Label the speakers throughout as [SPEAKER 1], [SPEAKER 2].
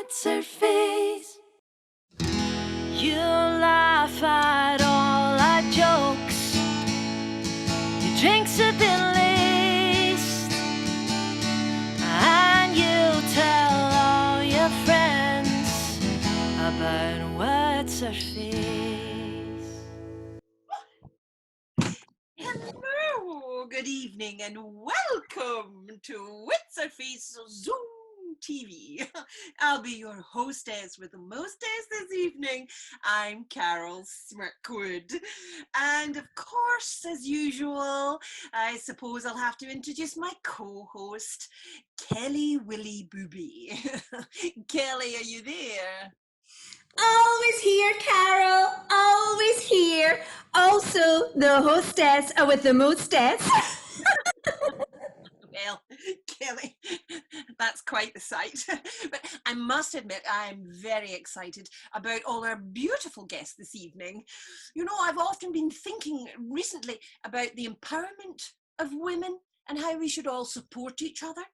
[SPEAKER 1] Witsherface. You laugh at all our jokes. Your drinks have been laced, and you tell all your friends about Witsherface.
[SPEAKER 2] Hello, good evening, and welcome to Witsherface Zoom TV. I'll be your hostess with the mostess this evening. I'm Carole Smirkwood. And of course, as usual, I suppose I'll have to introduce my co-host, Kelly Willy Booby. Kelly, are you there?
[SPEAKER 3] Always here, Carole. Always here. Also, the hostess with the mostess.
[SPEAKER 2] Well, Kelly, that's quite the sight. But I must admit, I'm very excited about all our beautiful guests this evening. You know, I've often been thinking recently about the empowerment of women and how we should all support each other.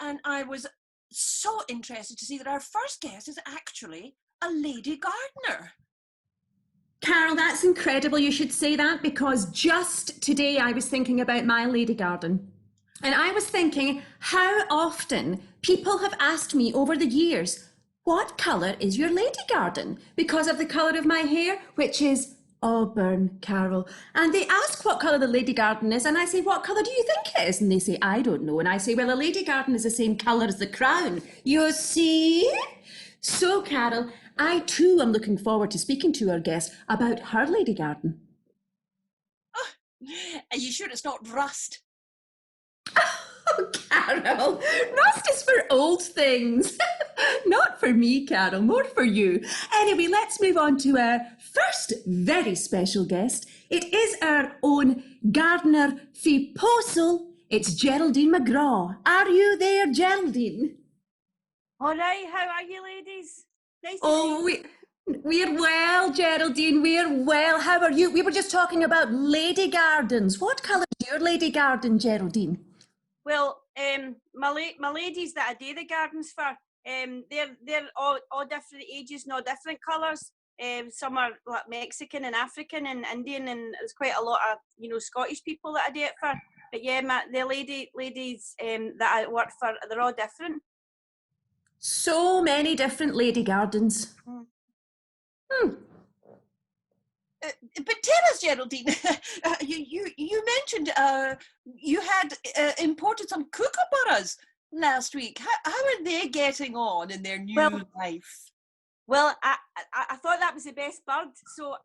[SPEAKER 2] And I was so interested to see that our first guest is actually a lady gardener.
[SPEAKER 3] Carole, that's incredible you should say that, because just today I was thinking about my lady garden. And I was thinking how often people have asked me over the years, what colour is your lady garden? Because of the colour of my hair, which is auburn, Carole. And they ask what colour the lady garden is, and I say, what colour do you think it is? And they say, I don't know. And I say, well, a lady garden is the same colour as the crown. You see? So, Carole, I too am looking forward to speaking to our guest about her lady garden.
[SPEAKER 2] Oh, are you sure it's not rust?
[SPEAKER 3] Oh, Carole, rust is for old things. Not for me, Carole, more for you. Anyway, let's move on to our first very special guest. It is our own gardener fi postal. It's Geraldine McGraw. Are you there, Geraldine?
[SPEAKER 4] All right, how are you, ladies? Nice to
[SPEAKER 3] Oh, we're well, Geraldine, we're well. How are you? We were just talking about lady gardens. What colour is your lady garden, Geraldine?
[SPEAKER 4] Well, my ladies that I do the gardens for, they're all different ages and all different colours. Some are like Mexican and African and Indian, and there's quite a lot of Scottish people that I do it for. But yeah, the ladies that I work for, they're all different.
[SPEAKER 3] So many different lady gardens.
[SPEAKER 2] But tell us, Geraldine, you mentioned you had imported some kookaburras last week. How are they getting on in their new life?
[SPEAKER 4] Well, I thought that was the best bird. So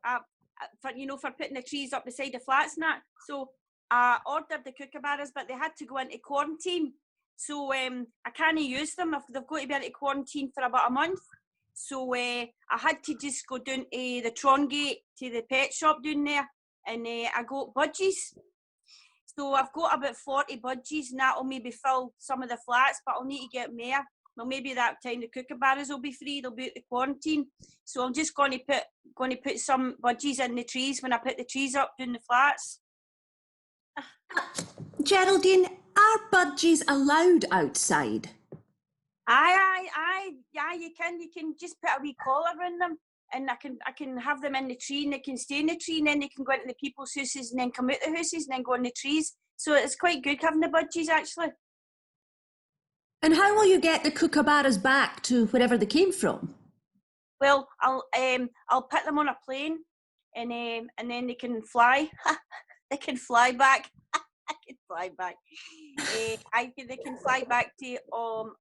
[SPEAKER 4] for putting the trees up beside the flats and that. So I ordered the kookaburras, but they had to go into quarantine. So I can't use them if they've got to be into quarantine for about a month. So I had to just go down to the Trongate to the pet shop down there, and I got budgies. So I've got about 40 budgies, and that'll maybe fill some of the flats, but I'll need to get more. Well, maybe that time the kookaburras will be free; they'll be out the quarantine. So I'm just going to put some budgies in the trees when I put the trees up down the flats.
[SPEAKER 3] Geraldine, are budgies allowed outside?
[SPEAKER 4] Aye, you can just put a wee collar in them, and I can have them in the tree, and they can stay in the tree, and then they can go into the people's houses and then come out the houses and then go in the trees. So it's quite good having the budgies actually.
[SPEAKER 3] And how will you get the kookaburras back to wherever they came from?
[SPEAKER 4] Well, I'll put them on a plane, and then they can fly. They can fly back. I can fly back. They can fly back to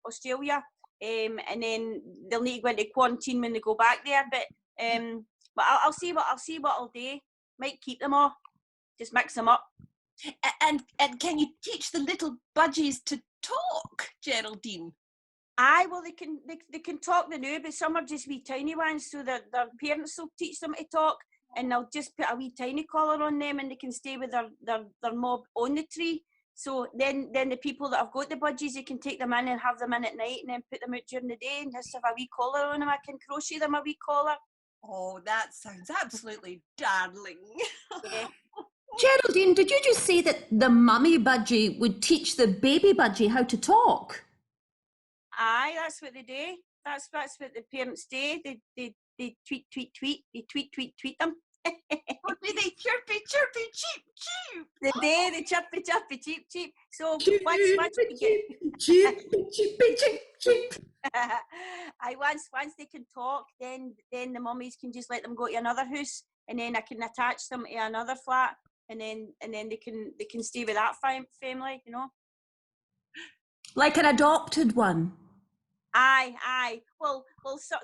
[SPEAKER 4] Australia, and then they'll need to go into quarantine when they go back there. But I'll see what I'll do. Might keep them all, just mix them up.
[SPEAKER 2] And can you teach the little budgies to talk, Geraldine?
[SPEAKER 4] Aye, well they can talk now, but some are just wee tiny ones, so their parents will teach them to talk. And they'll just put a wee tiny collar on them, and they can stay with their mob on the tree. So then the people that have got the budgies, you can take them in and have them in at night, and then put them out during the day and just have a wee collar on them. I can crochet them a wee collar.
[SPEAKER 2] Oh, that sounds absolutely darling.
[SPEAKER 4] Yeah.
[SPEAKER 3] Geraldine, did you just say that the mummy budgie would teach the baby budgie how to talk?
[SPEAKER 4] Aye, that's what they do. That's what the parents do. They tweet. They tweet them.
[SPEAKER 2] Oh, do they chirpy, cheep, cheep?
[SPEAKER 4] They do. They chirpy, cheep. So
[SPEAKER 3] Cheep,
[SPEAKER 4] once we get,
[SPEAKER 3] cheep.
[SPEAKER 4] once they can talk, then the mummies can just let them go to another house, and then I can attach them to another flat, and then they can stay with that family, you know.
[SPEAKER 3] Like an adopted one.
[SPEAKER 4] Aye. Well,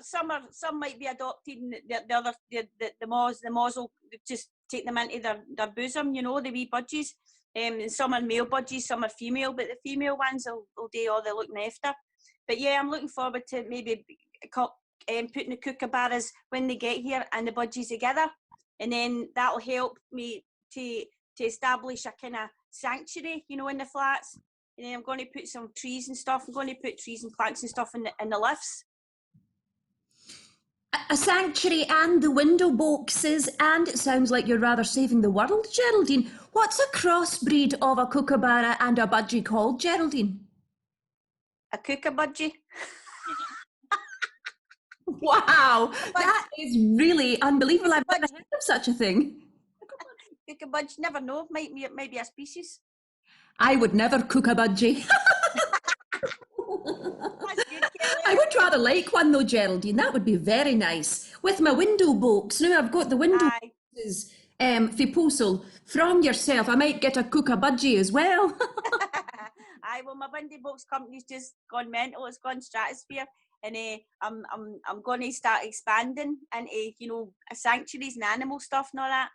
[SPEAKER 4] some might be adopted, and the moths will just take them into their bosom, you know, the wee budgies. And some are male budgies, some are female, but the female ones will do all the looking after. But yeah, I'm looking forward to maybe putting the kookaburras when they get here and the budgies together, and then that'll help me to establish a kind of sanctuary, you know, in the flats. And then I'm going to put some trees and stuff. I'm going to put trees and plants and stuff in the lifts.
[SPEAKER 3] A sanctuary and the window boxes, and it sounds like you're rather saving the world, Geraldine. What's a crossbreed of a kookaburra and a budgie called, Geraldine?
[SPEAKER 4] A kookaburra.
[SPEAKER 3] Wow, that is really unbelievable. I've never heard of such a thing.
[SPEAKER 4] Kookaburra, never know. Might be a species.
[SPEAKER 3] I would never cook a budgie.
[SPEAKER 4] That's good, Kelly.
[SPEAKER 3] I would rather like one though, Geraldine. That would be very nice. With my window box. Now I've got the window boxes for postal from yourself. I might get a cook a budgie as well.
[SPEAKER 4] Aye, well, my window box company's just gone mental. It's gone stratosphere. And I'm going to start expanding into, you know, sanctuaries and animal stuff and all that.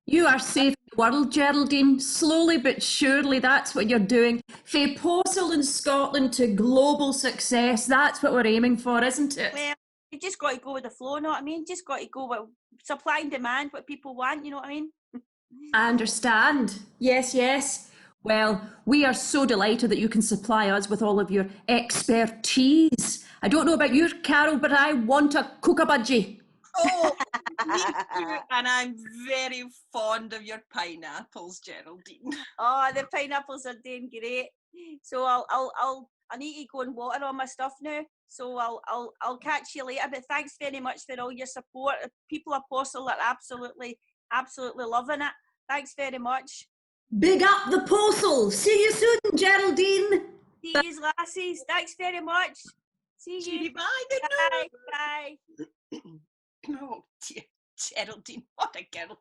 [SPEAKER 3] You are saving the world, Geraldine. Slowly but surely, that's what you're doing. Fae postal in Scotland to global success. That's what we're aiming for, isn't it?
[SPEAKER 4] Well, you just got to go with the flow, you know what I mean? Just got to go with supply and demand, what people want, you know what I mean?
[SPEAKER 3] I understand. Yes. Well, we are so delighted that you can supply us with all of your expertise. I don't know about you, Carole, but I want a cook-a-budgie.
[SPEAKER 2] Oh, me too, and I'm very fond of your pineapples, Geraldine.
[SPEAKER 4] Oh, the pineapples are doing great. So I need to go and water all my stuff now. So I'll catch you later. But thanks very much for all your support. People of Postal are absolutely loving it. Thanks very much.
[SPEAKER 3] Big up the postal. See you soon, Geraldine.
[SPEAKER 4] See you, lassies. Thanks very much. See you.
[SPEAKER 2] Bye.
[SPEAKER 4] Bye.
[SPEAKER 2] Oh dear, Geraldine, what a girl.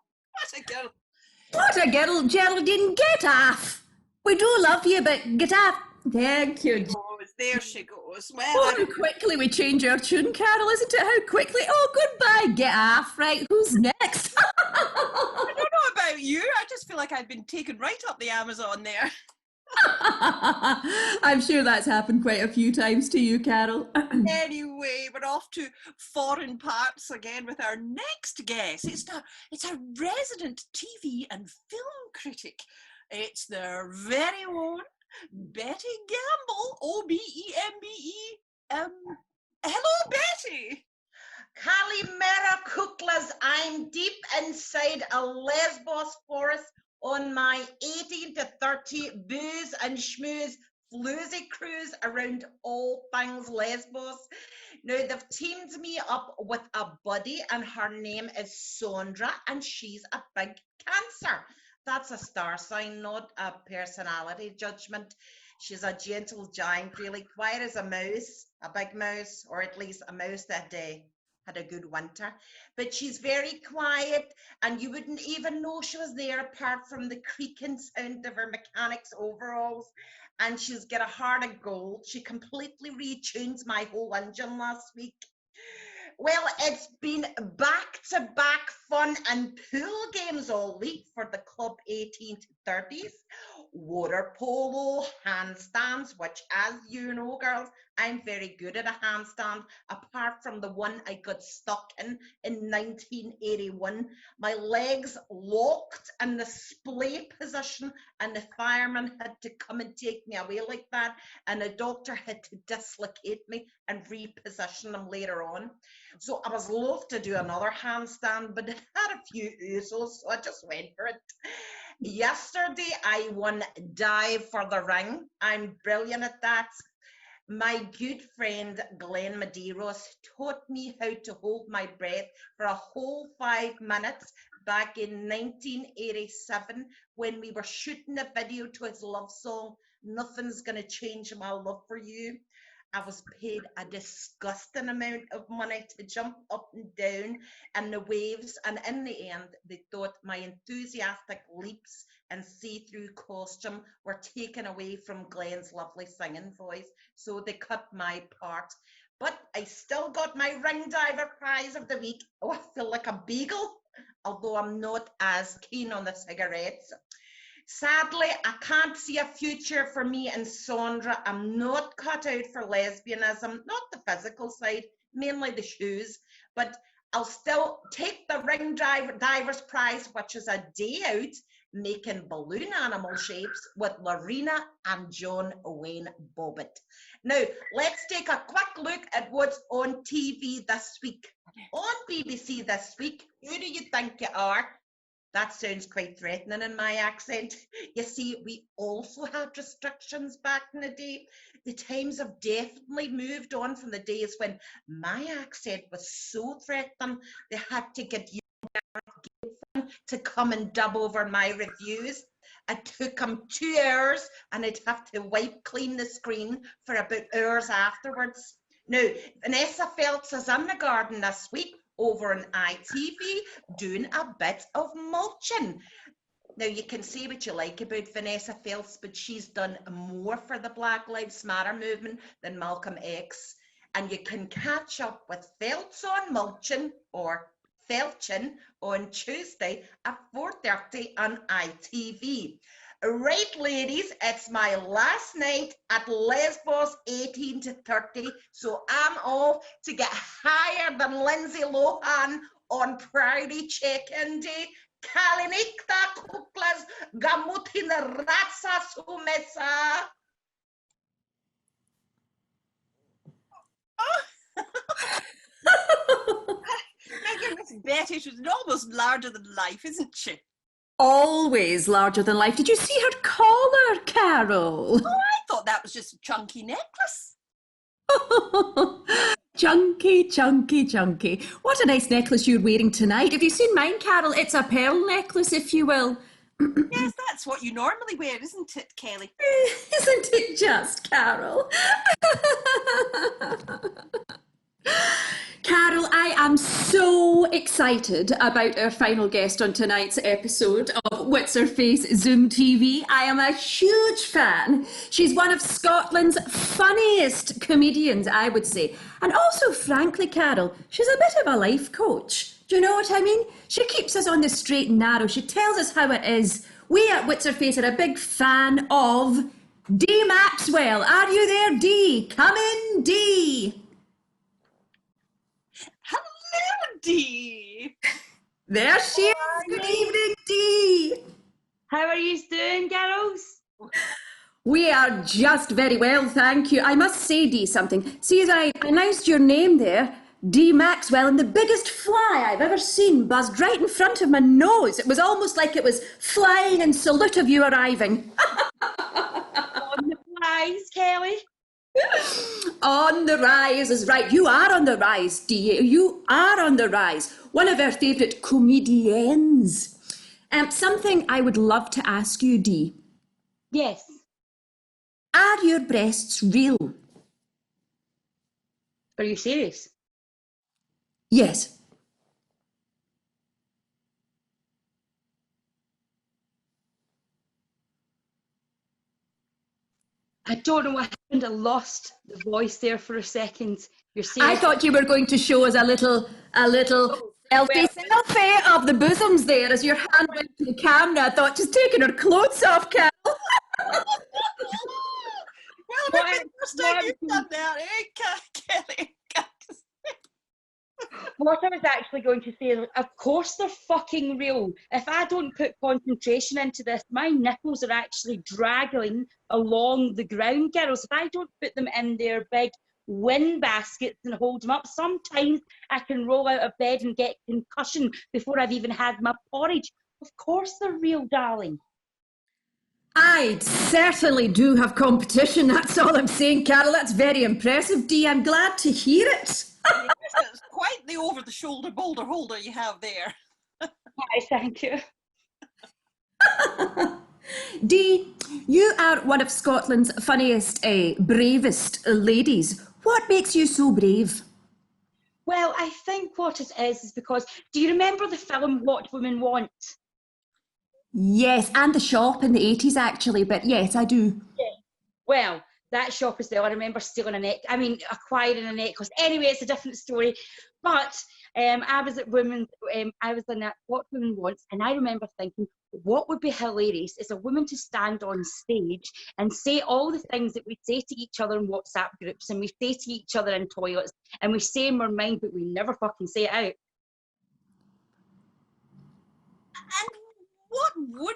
[SPEAKER 3] What a girl, Geraldine. Get off. We do love you, but get off. Thank you.
[SPEAKER 2] Oh, there she goes. Well,
[SPEAKER 3] Oh, how quickly we change our tune, Carole, isn't it? How quickly? Oh, goodbye. Get off. Right, who's next?
[SPEAKER 2] I don't know about you. I just feel like I've been taken right up the Amazon there.
[SPEAKER 3] I'm sure that's happened quite a few times to you, Carole.
[SPEAKER 2] Anyway, we're off to foreign parts again with our next guest. It's a resident TV and film critic. It's their very own Betty Gamble, O-B-E-M-B-E. Hello, Betty.
[SPEAKER 5] Kalimera Kuklas, I'm deep inside a Lesbos forest on my 18 to 30 booze and schmooze floozy cruise around all things Lesbos. Now, they've teamed me up with a buddy, and her name is Sandra, and she's a big Cancer. That's a star sign, not a personality judgment. She's a gentle giant, really quiet as a mouse, a big mouse, or at least a mouse that day. Had a good winter, but she's very quiet, and you wouldn't even know she was there apart from the creaking sound of her mechanic's overalls. And she's got a heart of gold. She completely retunes my whole engine last week. Well, it's been back-to-back fun and pool games all week for the club 18 to 30s. Water polo, handstands, which, as you know, girls, I'm very good at a handstand, apart from the one I got stuck in 1981. My legs locked in the splay position, and the fireman had to come and take me away like that, and the doctor had to dislocate me and reposition them later on. So I was loath to do another handstand, but it had a few oozles, so I just went for it. Yesterday, I won dive for the ring. I'm brilliant at that. My good friend Glenn Medeiros taught me how to hold my breath for a whole 5 minutes back in 1987 when we were shooting a video to his love song, Nothing's Gonna Change My Love for You. I was paid a disgusting amount of money to jump up and down in the waves, and in the end, they thought my enthusiastic leaps and see-through costume were taken away from Glenn's lovely singing voice, so they cut my part. But I still got my ring diver prize of the week. Oh, I feel like a beagle, although I'm not as keen on the cigarettes. Sadly, I can't see a future for me and Sandra. I'm not cut out for lesbianism, not the physical side, mainly the shoes, but I'll still take the ring diver's prize, which is a day out making balloon animal shapes with Lorena and John Wayne Bobbitt. Now, let's take a quick look at what's on TV this week. On BBC this week, who do you think you are? That sounds quite threatening in my accent. You see, we also had restrictions back in the day. The times have definitely moved on from the days when my accent was so threatening, they had to get you to come and dub over my reviews. It took them 2 hours and I'd have to wipe clean the screen for about hours afterwards. Now, Vanessa Feltz is in the garden this week over on ITV doing a bit of mulching. Now, you can say what you like about Vanessa Feltz, but she's done more for the Black Lives Matter movement than Malcolm X. And you can catch up with Feltz on mulching or Felching on Tuesday at 4:30 on ITV. Right, ladies, it's my last night at Lesbos 18 to 30, so I'm off to get higher than Lindsay Lohan on Pride check-in day. Kalinikta kuklas gamutin ratsa sumesa.
[SPEAKER 2] My goodness, Betty, she's almost larger than life, isn't she?
[SPEAKER 3] Always larger than life. Did you see her collar, Carole?
[SPEAKER 2] Oh, I thought that was just a chunky necklace.
[SPEAKER 3] Chunky, chunky, chunky. What a nice necklace you're wearing tonight. Have you seen mine, Carole? It's a pearl necklace, if you will.
[SPEAKER 2] Yes, that's what you normally wear, isn't it, Kelly?
[SPEAKER 3] Isn't it just, Carole? Carole, I am so excited about our final guest on tonight's episode of Witsherface Zoom TV. I am a huge fan. She's one of Scotland's funniest comedians, I would say. And also, frankly, Carole, she's a bit of a life coach. Do you know what I mean? She keeps us on the straight and narrow. She tells us how it is. We at Witsherface are a big fan of Dee Maxwell. Are you there, Dee? Come in, Dee.
[SPEAKER 2] Hello, Dee.
[SPEAKER 3] There she is. Good evening, Dee.
[SPEAKER 4] How are you doing, girls?
[SPEAKER 3] We are just very well, thank you. I must say, Dee, something. See, as I announced your name there, Dee Maxwell, and the biggest fly I've ever seen buzzed right in front of my nose. It was almost like it was flying in salute of you arriving.
[SPEAKER 4] On the flies, Kelly.
[SPEAKER 3] On the rise is right. You are on the rise, Dee. You are on the rise. One of our favourite comedians. Something I would love to ask you, Dee.
[SPEAKER 4] Yes.
[SPEAKER 3] Are your breasts real?
[SPEAKER 4] Are you serious?
[SPEAKER 3] Yes.
[SPEAKER 4] I don't know what happened. I lost the voice there for a second. You're serious?
[SPEAKER 3] I thought you were going to show us a little selfie of the bosoms there as your hand went to the camera. I thought, just taking her clothes off, Carole.
[SPEAKER 2] Well, maybe the first time you've done that, Kelly?
[SPEAKER 4] What I was actually going to say is, of course they're fucking real. If I don't put concentration into this, my nipples are actually dragging along the ground, girls. If I don't put them in their big wind baskets and hold them up, sometimes I can roll out of bed and get concussion before I've even had my porridge. Of course they're real, darling.
[SPEAKER 3] I certainly do have competition, that's all I'm saying, Carol. That's very impressive, Dee. I'm glad to hear it.
[SPEAKER 2] It's quite the over-the-shoulder boulder holder you have there.
[SPEAKER 4] Hi, thank you.
[SPEAKER 3] Dee, you are one of Scotland's funniest, bravest ladies. What makes you so brave?
[SPEAKER 4] Well, I think what it is because, do you remember the film What Women Want?
[SPEAKER 3] Yes, and the shop in the 80s actually, but yes, I do.
[SPEAKER 4] Yeah. Well, that shop as well, I remember stealing acquiring a necklace. Anyway, it's a different story. But I was in that What Women Want, and I remember thinking, what would be hilarious is a woman to stand on stage and say all the things that we say to each other in WhatsApp groups, and we say to each other in toilets, and we say in our mind, but we never fucking say it out.
[SPEAKER 2] And what would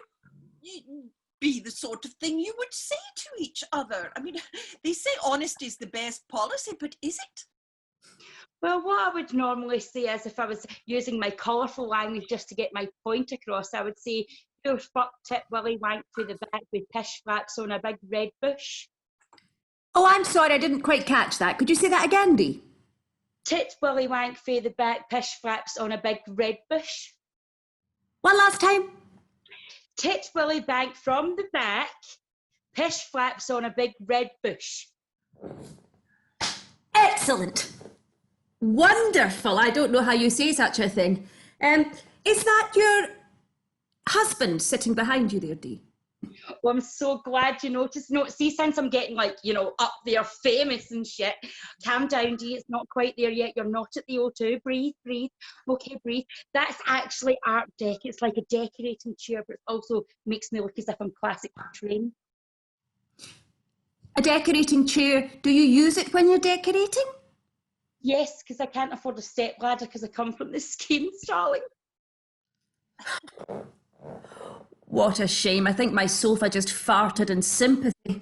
[SPEAKER 2] be the sort of thing you would say to each other? I mean, they say honesty is the best policy, but is it?
[SPEAKER 4] Well, what I would normally say is, if I was using my colourful language just to get my point across, I would say, your fuck tit willy wank through the back with pish flaps on a big red bush.
[SPEAKER 3] Oh, I'm sorry, I didn't quite catch that. Could you say that again, Dee?
[SPEAKER 4] Tit willy wank through the back, pish flaps on a big red bush.
[SPEAKER 3] One last time.
[SPEAKER 4] Tit willy wank from the back, pish flaps on a big red bush.
[SPEAKER 3] Excellent. Wonderful. I don't know how you say such a thing. Is that your husband sitting behind you there, Dee?
[SPEAKER 4] Well, I'm so glad you noticed. No, see, since I'm getting up there famous and shit, calm down, Dee, it's not quite there yet. You're not at the O2. Breathe. Okay, breathe. That's actually art dec. It's like a decorating chair, but it also makes me look as if I'm classically trained.
[SPEAKER 3] A decorating chair. Do you use it when you're decorating?
[SPEAKER 4] Yes, because I can't afford a step ladder because I come from the schemes, darling.
[SPEAKER 3] What a shame. I think my sofa just farted in sympathy.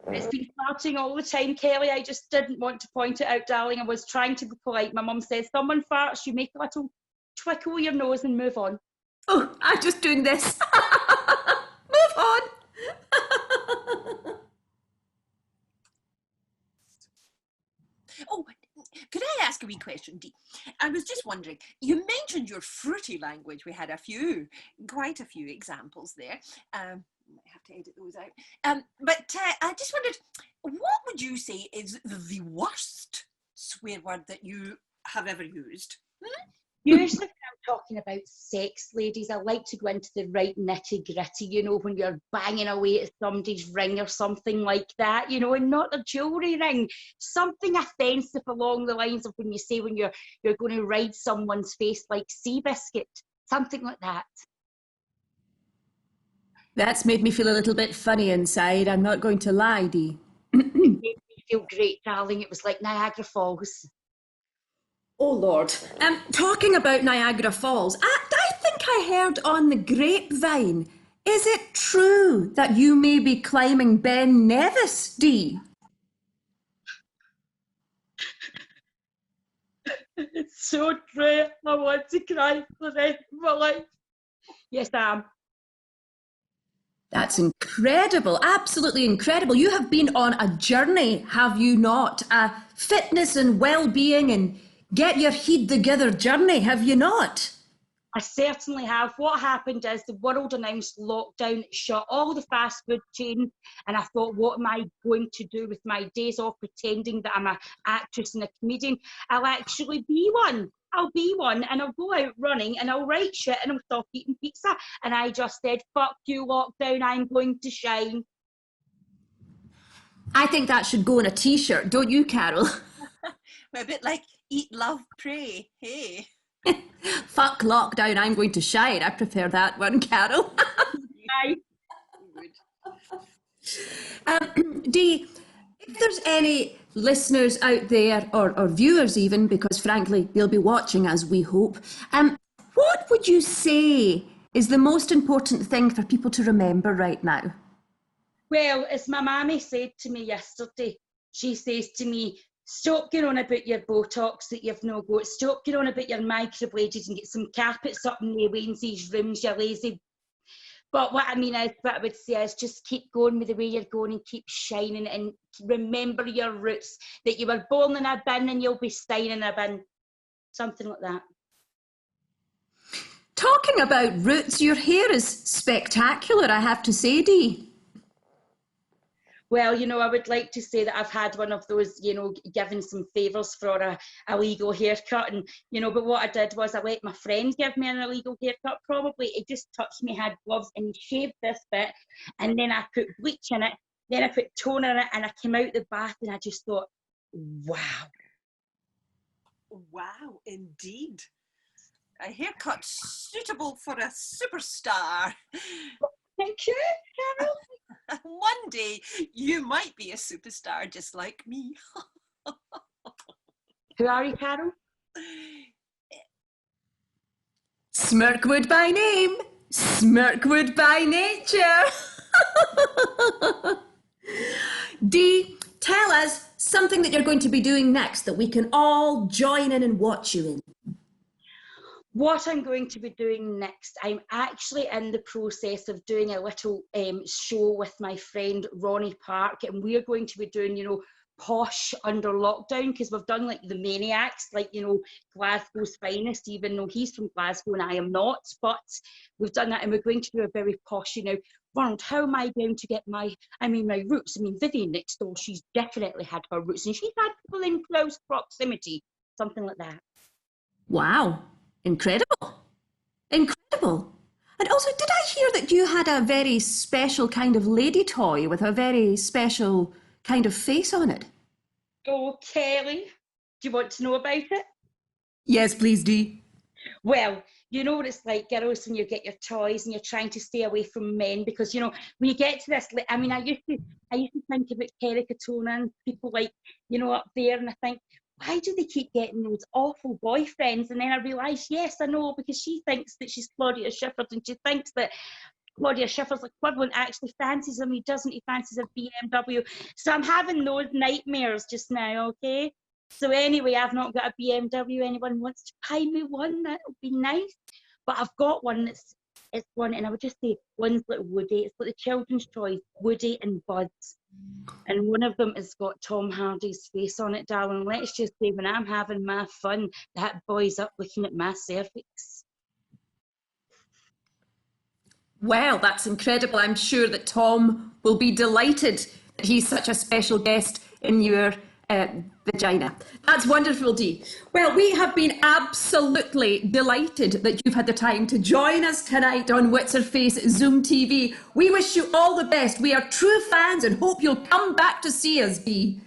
[SPEAKER 4] It's been farting all the time, Kelly. I just didn't want to point it out, darling. I was trying to be polite. My mum says, someone farts, you make a little twickle with your nose and move on.
[SPEAKER 3] Oh, I'm just doing this. Move on.
[SPEAKER 2] Oh, could I ask a wee question, Dee? I was just wondering, you mentioned your fruity language. We had quite a few examples there. I might have to edit those out. But I just wondered, what would you say is the worst swear word that you have ever used?
[SPEAKER 4] Usually when I'm talking about sex, ladies, I like to go into the right nitty-gritty, when you're banging away at somebody's ring or something like that, and not a jewellery ring. Something offensive along the lines of when you say when you're going to ride someone's face like Seabiscuit, something like that.
[SPEAKER 3] That's made me feel a little bit funny inside. I'm not going to lie, Dee.
[SPEAKER 4] It made me feel great, darling. It was like Niagara Falls.
[SPEAKER 3] Oh, Lord. Talking about Niagara Falls, I think I heard on the grapevine, is it true that you may be climbing Ben Nevis, Dee?
[SPEAKER 4] It's so true. I want to cry for the rest of my life. Yes, I am.
[SPEAKER 3] That's incredible, absolutely incredible. You have been on a journey, have you not? A fitness and well-being and get your head together journey, have you not?
[SPEAKER 4] I certainly have. What happened is the world announced lockdown, shut all the fast food chains, and I thought, what am I going to do with my days off pretending that I'm an actress and a comedian? I'll actually be one. I'll be one, and I'll go out running, and I'll write shit, and I'll stop eating pizza. And I just said, fuck you, lockdown, I'm going to shine.
[SPEAKER 3] I think that should go on a t-shirt, don't you, Carole?
[SPEAKER 2] A bit like eat, love, pray, hey.
[SPEAKER 3] Fuck lockdown, I'm going to shine. I prefer that one, Carole. Dee, if there's any listeners out there, or viewers even, because frankly they'll be watching as we hope, what would you say is the most important thing for people to remember right now?
[SPEAKER 4] Well, as my mammy said to me yesterday, she says to me, stop going on about your botox that you've no got. Stop going on about your microbladed and get some carpets up in the Wednesday's rooms, you lazy But what I mean is, what I would say is just keep going with the way you're going and keep shining, and remember your roots, that you were born in a bin and you'll be staying in a bin. Something like that.
[SPEAKER 3] Talking about roots, your hair is spectacular, I have to say, Dee.
[SPEAKER 4] Well, I would like to say that I've had one of those, given some favours for a illegal haircut. And, but what I did was I let my friend give me an illegal haircut. Probably he just touched me, had gloves, and he shaved this bit. And then I put bleach in it. Then I put toner in it, and I came out the bath and I just thought, wow.
[SPEAKER 2] Wow, indeed. A haircut suitable for a superstar.
[SPEAKER 4] Thank you, Carole.
[SPEAKER 2] One day you might be a superstar just like me.
[SPEAKER 4] Who are you, Carole?
[SPEAKER 3] Smirkwood by name, Smirkwood by nature. Dee, tell us something that you're going to be doing next that we can all join in and watch you in.
[SPEAKER 4] What I'm going to be doing next, I'm actually in the process of doing a little show with my friend Ronnie Park, and we're going to be doing, posh under lockdown, because we've done like the Maniacs, like, Glasgow's finest, even though he's from Glasgow and I am not, but we've done that, and we're going to do a very posh, Ronald, how am I going to get my roots? Vivian next door, she's definitely had her roots, and she's had people in close proximity, something like that.
[SPEAKER 3] Wow. Incredible. Incredible. And also, did I hear that you had a very special kind of lady toy with a very special kind of face on it?
[SPEAKER 4] Oh, Kelly, do you want to know about it?
[SPEAKER 3] Yes, please, Dee.
[SPEAKER 4] Well, you know what it's like, girls, when you get your toys and you're trying to stay away from men, because, when you get to this, I used to think about Kerry Katona and people like, up there, and I think, why do they keep getting those awful boyfriends? And then I realised, yes, I know, because she thinks that she's Claudia Schiffer's, and she thinks that Claudia Schiffer's equivalent actually fancies him. He doesn't, he fancies a BMW. So I'm having those nightmares just now, okay? So anyway, I've not got a BMW. Anyone wants to buy me one, that would be nice. But I've got one it's one, and I would just say, one's like Woody. It's like the children's toys, Woody and Buds. And one of them has got Tom Hardy's face on it, darling. Let's just say, when I'm having my fun, that boy's up looking at my cervix.
[SPEAKER 3] Well, that's incredible. I'm sure that Tom will be delighted that he's such a special guest in your vagina. That's wonderful, Dee. Well, we have been absolutely delighted that you've had the time to join us tonight on Witsherface Zoom TV. We wish you all the best. We are true fans and hope you'll come back to see us, Dee.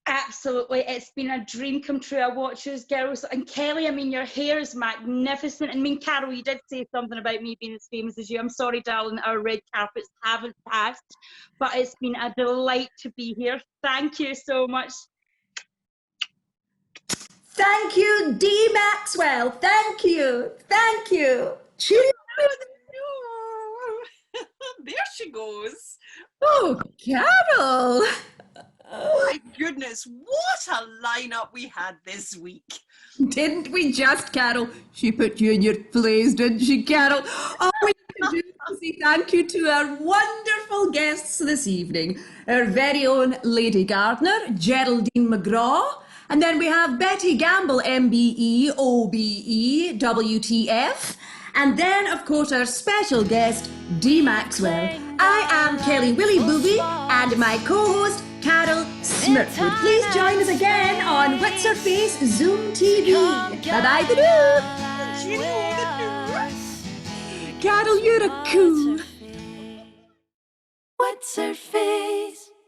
[SPEAKER 4] Absolutely, it's been a dream come true. I watch those girls, and Kelly, your hair is magnificent. Carole, you did say something about me being as famous as you. I'm sorry, darling, our red carpets haven't passed, but it's been a delight to be here. Thank you so much.
[SPEAKER 3] Thank you, Dee Maxwell. Thank you. Thank you. Cheers.
[SPEAKER 2] There she goes.
[SPEAKER 3] Oh, Carole.
[SPEAKER 2] My goodness, what a lineup we had this week.
[SPEAKER 3] Didn't we just, Carole? She put you in your place, didn't she, Carole? All we can do is say thank you to our wonderful guests this evening. Our very own Lady Gardener, Geraldine McGraw. And then we have Betty Gamble, MBE, OBE, WTF. And then, of course, our special guest, Dee Maxwell. I am Kelly Willie Boogie, and my co-host, Carole Smirkwood. Please join us again on Witsherface Zoom TV. Bye-bye, the Carole, you're a cool